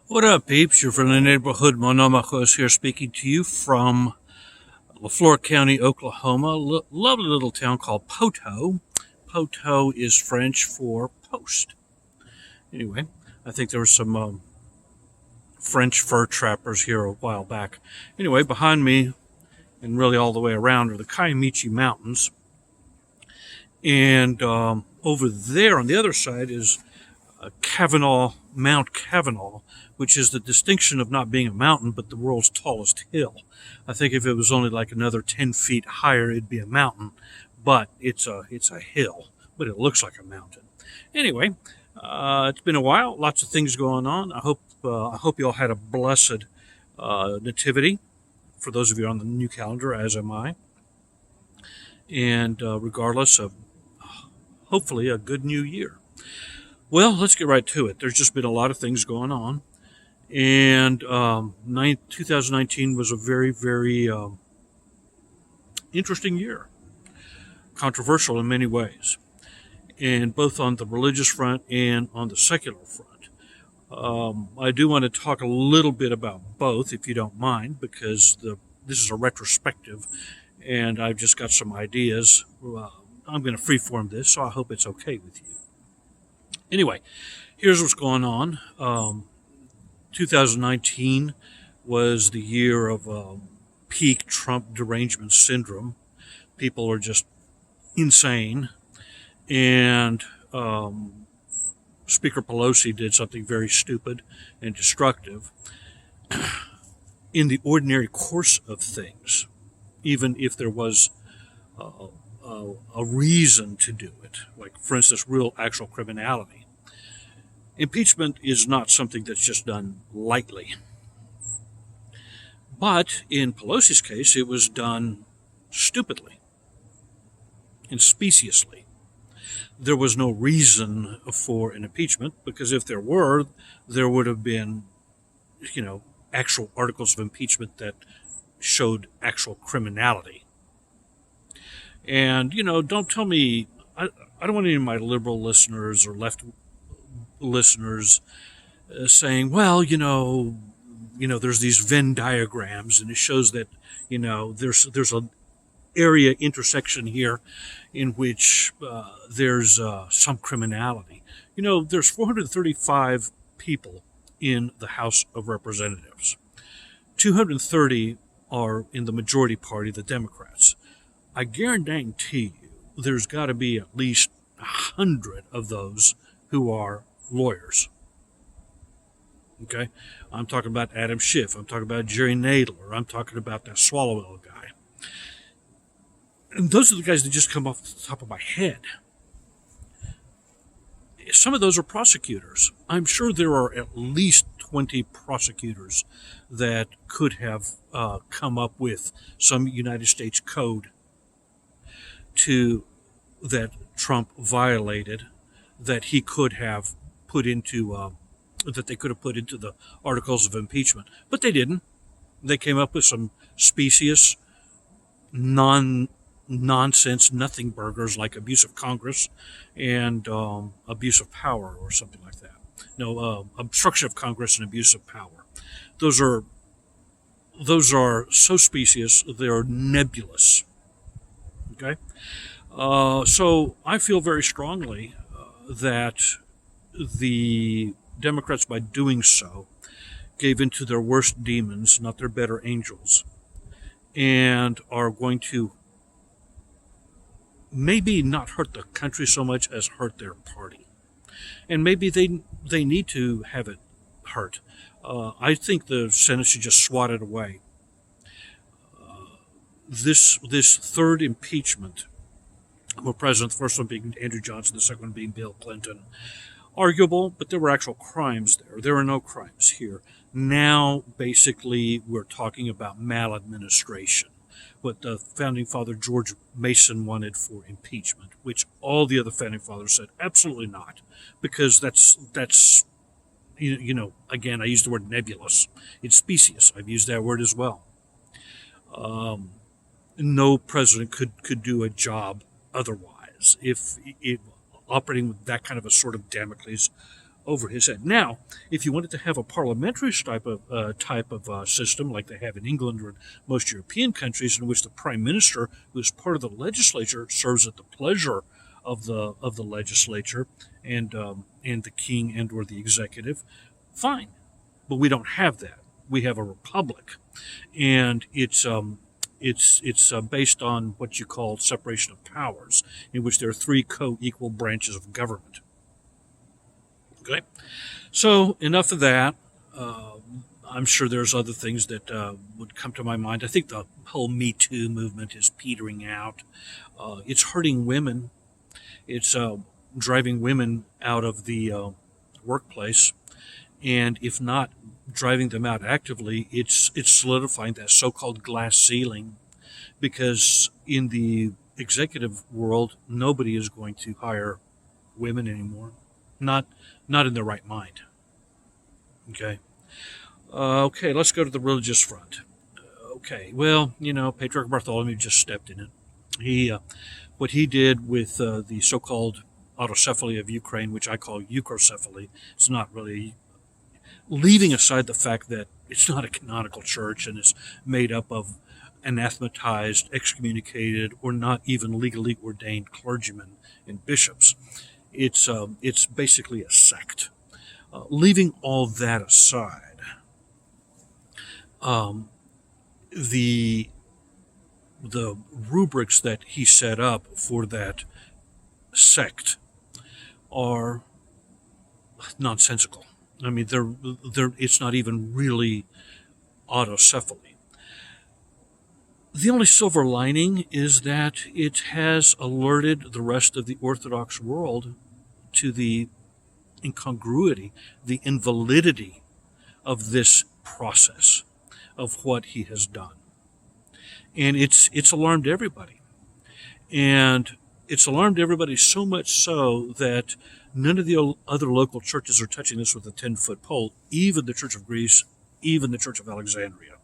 What up, peeps? Your friendly neighborhood Monomachos here, speaking to you from LaFleur County, Oklahoma. Lovely little town called Poto. Poto is French for post. Anyway, I think there were some French fur trappers here a while back. Anyway, behind me and really all the way around are the Kiamichi Mountains. And over there on the other side is Mount Kavanaugh, which is the distinction of not being a mountain, but the world's tallest hill. I think if it was only like another 10 feet higher, it'd be a mountain, but it's a hill, but it looks like a mountain. Anyway, it's been a while, lots of things going on. I hope you all had a blessed nativity. For those of you on the new calendar, as am I, and regardless of hopefully a good new year. Well, let's get right to it. There's just been a lot of things going on. And 2019 was a very, very interesting year. Controversial in many ways. And both on the religious front and on the secular front. I do want to talk a little bit about both, if you don't mind, because this is a retrospective. And I've just got some ideas. I'm going to freeform this, so I hope it's okay with you. Anyway, here's what's going on. 2019 was the year of peak Trump derangement syndrome. People are just insane. And Speaker Pelosi did something very stupid and destructive. In the ordinary course of things, even if there was a reason to do it, like, for instance, real actual criminality. Impeachment is not something that's just done lightly. But in Pelosi's case, it was done stupidly and speciously. There was no reason for an impeachment, because if there were, there would have been, actual articles of impeachment that showed actual criminality. And, don't tell me, I don't want any of my liberal listeners or left listeners saying, well, there's these Venn diagrams and it shows that, there's an area intersection here in which there's some criminality. There's 435 people in the House of Representatives. 230 are in the majority party, the Democrats. I guarantee you there's got to be at least 100 of those who are lawyers. Okay? I'm talking about Adam Schiff. I'm talking about Jerry Nadler. I'm talking about that Swalwell guy. And those are the guys that just come off the top of my head. Some of those are prosecutors. I'm sure there are at least 20 prosecutors that could have come up with some United States code that Trump violated, that he could have put into that they could have put into the articles of impeachment, but they didn't. They came up with some specious, nonsense, nothing burgers like abuse of Congress and abuse of power or something like that. No, obstruction of Congress and abuse of power. Those are so specious, they are nebulous. Okay? So I feel very strongly that the Democrats, by doing so, gave into their worst demons, not their better angels, and are going to maybe not hurt the country so much as hurt their party. And maybe they need to have it hurt. I think the Senate should just swat it away. This third impeachment of a president, the first one being Andrew Johnson, the second one being Bill Clinton, arguable, but there were actual crimes there. There are no crimes here. Now, basically, we're talking about maladministration, what the founding father George Mason wanted for impeachment, which all the other founding fathers said absolutely not, because that's again, I used the word nebulous. It's specious. I've used that word as well. No president could do a job otherwise if operating with that kind of a sort of Damocles over his head. Now, if you wanted to have a parliamentary type of system like they have in England or in most European countries, in which the prime minister, who is part of the legislature, serves at the pleasure of the legislature and the king and or the executive, fine. But we don't have that. We have a republic, and it's based on what you call separation of powers, in which there are three co-equal branches of government. Okay, so enough of that. I'm sure there's other things that would come to my mind. I think the whole Me Too movement is petering out. It's hurting women. It's driving women out of the workplace, and if not driving them out actively, it's solidifying that so-called glass ceiling, because in the executive world, nobody is going to hire women anymore. Not in their right mind. Okay. Okay, let's go to the religious front. Okay, well, Patriarch Bartholomew just stepped in it. What he did with the so-called autocephaly of Ukraine, which I call Euchrocephaly, it's not really, leaving aside the fact that it's not a canonical church and is made up of anathematized, excommunicated, or not even legally ordained clergymen and bishops. It's basically a sect. Leaving all that aside, the rubrics that he set up for that sect are nonsensical. I mean, it's not even really autocephaly. The only silver lining is that it has alerted the rest of the Orthodox world to the incongruity, the invalidity of this process, of what he has done. And it's alarmed everybody. And it's alarmed everybody so much so that none of the other local churches are touching this with a 10-foot pole, even the Church of Greece, even the Church of Alexandria,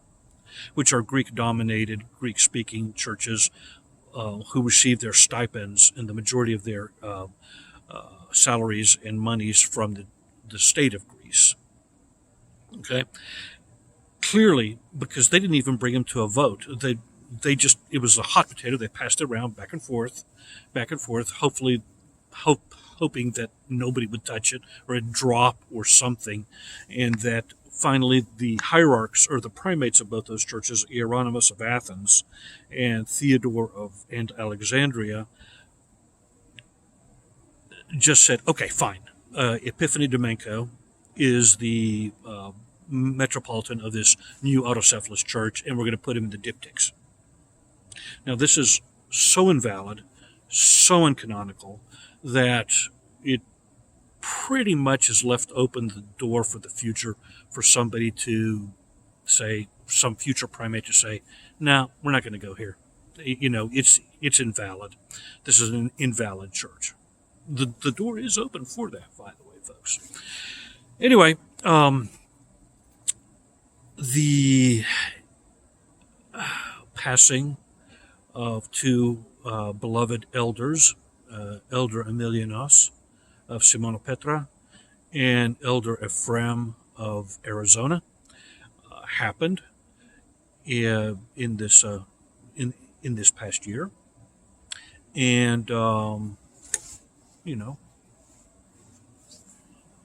which are Greek-dominated, Greek-speaking churches who receive their stipends and the majority of their salaries and monies from the state of Greece. Okay? Clearly, because they didn't even bring him to a vote. It was a hot potato. They passed it around back and forth, hoping that nobody would touch it or it'd drop or something, and that finally the hierarchs or the primates of both those churches, Hieronymus of Athens and Theodore of Alexandria, just said, okay, fine. Epiphany Domenko is the metropolitan of this new autocephalous church, and we're going to put him in the diptychs. Now, this is so invalid, so uncanonical, that it pretty much has left open the door for the future for somebody to say, some future primate to say, no, we're not going to go here. It's invalid. This is an invalid church. The door is open for that, by the way, folks. Anyway, the passing of two beloved elders, Elder Emilianos of Simonopetra and Elder Ephraim of Arizona, happened in this past year, and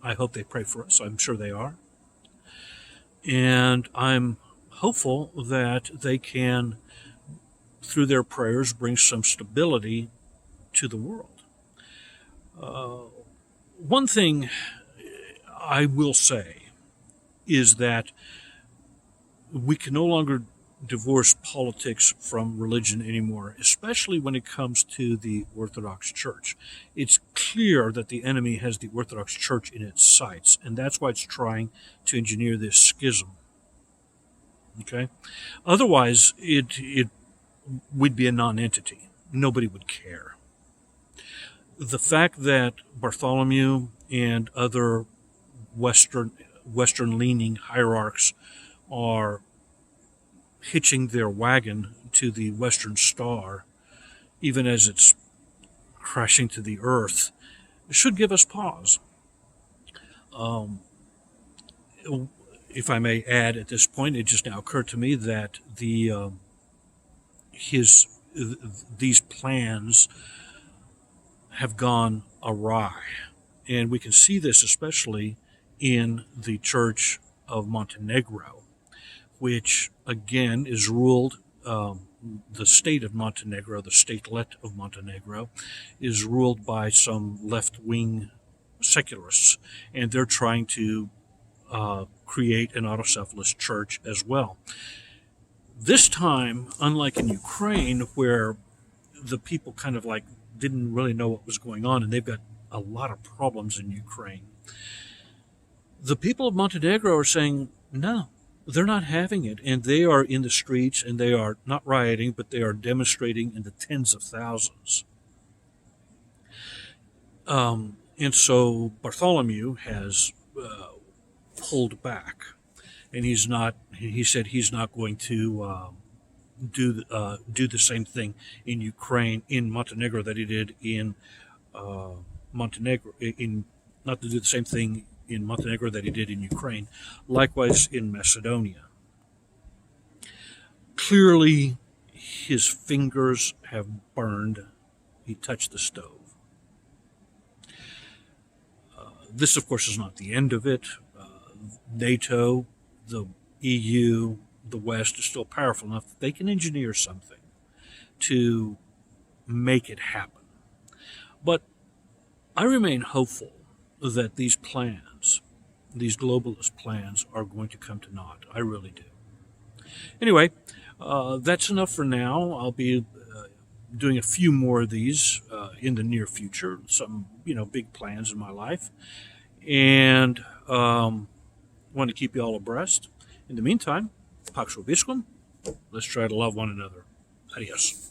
I hope they pray for us. I'm sure they are. And I'm hopeful that they can, through their prayers, bring some stability to the world. One thing I will say is that we can no longer divorce politics from religion anymore, especially when it comes to the Orthodox Church. It's clear that the enemy has the Orthodox Church in its sights, and that's why it's trying to engineer this schism. Okay? Otherwise, it would be a non-entity. Nobody would care. The fact that Bartholomew and other Western-leaning hierarchs are hitching their wagon to the Western Star, even as it's crashing to the earth, should give us pause. Um, if I may add, at this point, it just now occurred to me that his these plans have gone awry, and we can see this especially in the Church of Montenegro, which again is ruled. The state of Montenegro, the statelet of Montenegro, is ruled by some left-wing secularists, and they're trying to create an autocephalous church as well. This time, unlike in Ukraine, where the people kind of like didn't really know what was going on, and they've got a lot of problems in Ukraine, the people of Montenegro are saying, no, they're not having it. And they are in the streets, and they are not rioting, but they are demonstrating in the tens of thousands. And so Bartholomew has pulled back, and he said he's not going to do the same thing in Ukraine, in Montenegro, that he did in Montenegro, in not to do the same thing in Montenegro that he did in Ukraine, likewise in Macedonia. Clearly, his fingers have burned. He touched the stove. This, of course, is not the end of it. NATO, the EU, the West is still powerful enough that they can engineer something to make it happen. But I remain hopeful that these plans, these globalist plans, are going to come to naught. I really do. Anyway, that's enough for now. I'll be doing a few more of these in the near future. Some, big plans in my life, and want to keep you all abreast. In the meantime, Pax Vobiscum. Let's try to love one another. Adios.